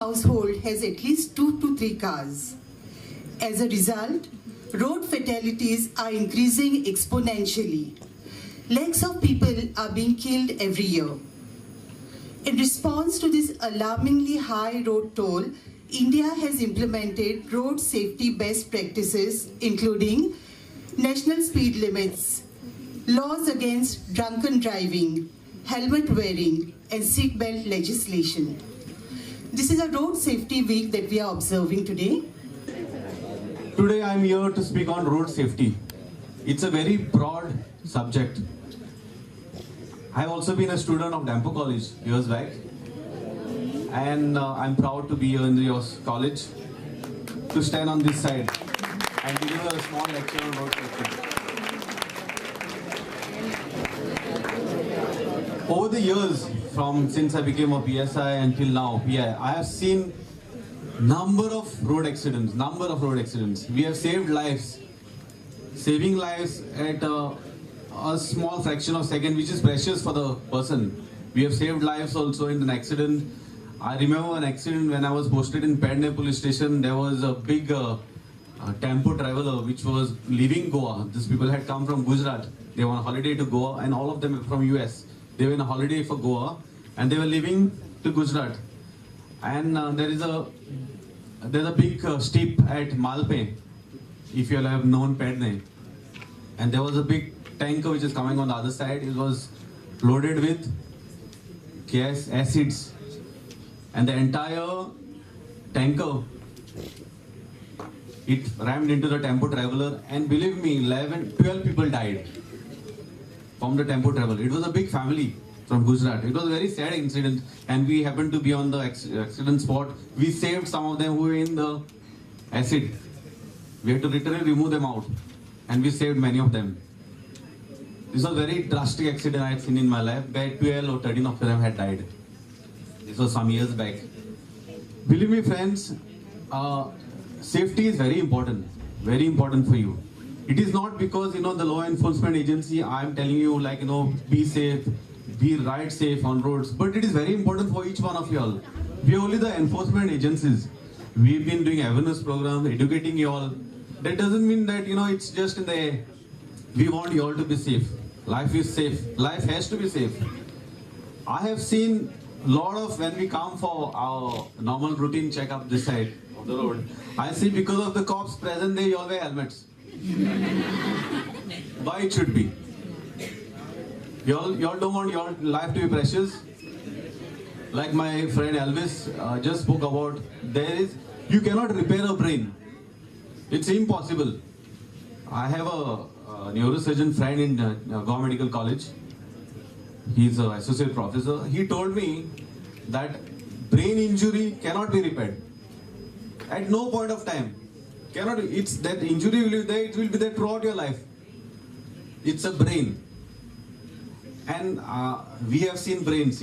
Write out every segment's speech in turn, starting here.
household has at least 2 to 3 cars. As a result, road fatalities are increasing exponentially. Lakhs of people are being killed every year. In response to this alarmingly high road toll, India has implemented road safety best practices, including national speed limits, laws against drunken driving, helmet wearing, and seatbelt legislation. This is a road safety week that we are observing today. Today I am here to speak on road safety. It's a very broad subject. I have also been a student of Dampo College years back, and I'm proud to be here in your college to stand on this side and deliver a small lecture on road safety. Over the years, since I became a PSI until now, I have seen number of road accidents. We have saved lives. Saving lives at a small fraction of a second, which is precious for the person. We have saved lives also in an accident. I remember an accident when I was posted in Pedne police station. There was a big tempo traveler which was leaving Goa. These people had come from Gujarat. They were on holiday to Goa, and all of them from US. They were on a holiday for Goa, and they were leaving to Gujarat. And there's a big steep at Malpe, if you all have known Pedne. And there was a big tanker which is coming on the other side. It was loaded with gas, acids, and the entire tanker, it rammed into the tempo traveler, and believe me, 12 people died from the tempo traveler. It was a big family from Gujarat. It was a very sad incident, and we happened to be on the accident spot. We saved some of them who were in the acid. We had to literally remove them out, and we saved many of them. This was a very drastic accident I had seen in my life, where 12 or 13 of them had died. This was some years back. Believe me, friends, safety is very important for you. It is not because, the law enforcement agency, I am telling you, be safe, ride safe on roads, but it is very important for each one of you all. We are only the enforcement agencies. We've been doing awareness programs, educating you all. That doesn't mean that, it's just in the air. We want you all to be safe. Life is safe. Life has to be safe. I have seen a lot of, when we come for our normal routine checkup this side of the road, I see because of the cops present, they all wear helmets. Why it should be? You all don't want your life to be precious? Like my friend Elvis just spoke about, you cannot repair a brain. It's impossible. I have a neurosurgeon friend in Goa Medical College. He's an associate professor. He told me that brain injury cannot be repaired. At no point of time. It's that injury will be there, it will be there throughout your life. It's a brain. And we have seen brains,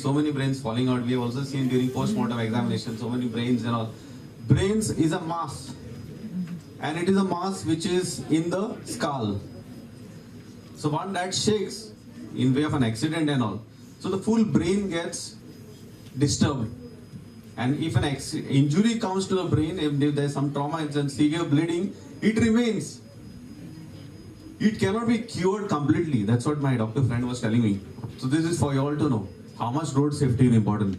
so many brains falling out. We have also seen during post-mortem examination, so many brains and all. Brains is a mass. And it is a mass which is in the skull. So one that shakes in way of an accident and all. So the full brain gets disturbed. And if an injury comes to the brain, if there is some trauma and severe bleeding, it remains. It cannot be cured completely. That's what my doctor friend was telling me. So this is for you all to know how much road safety is important.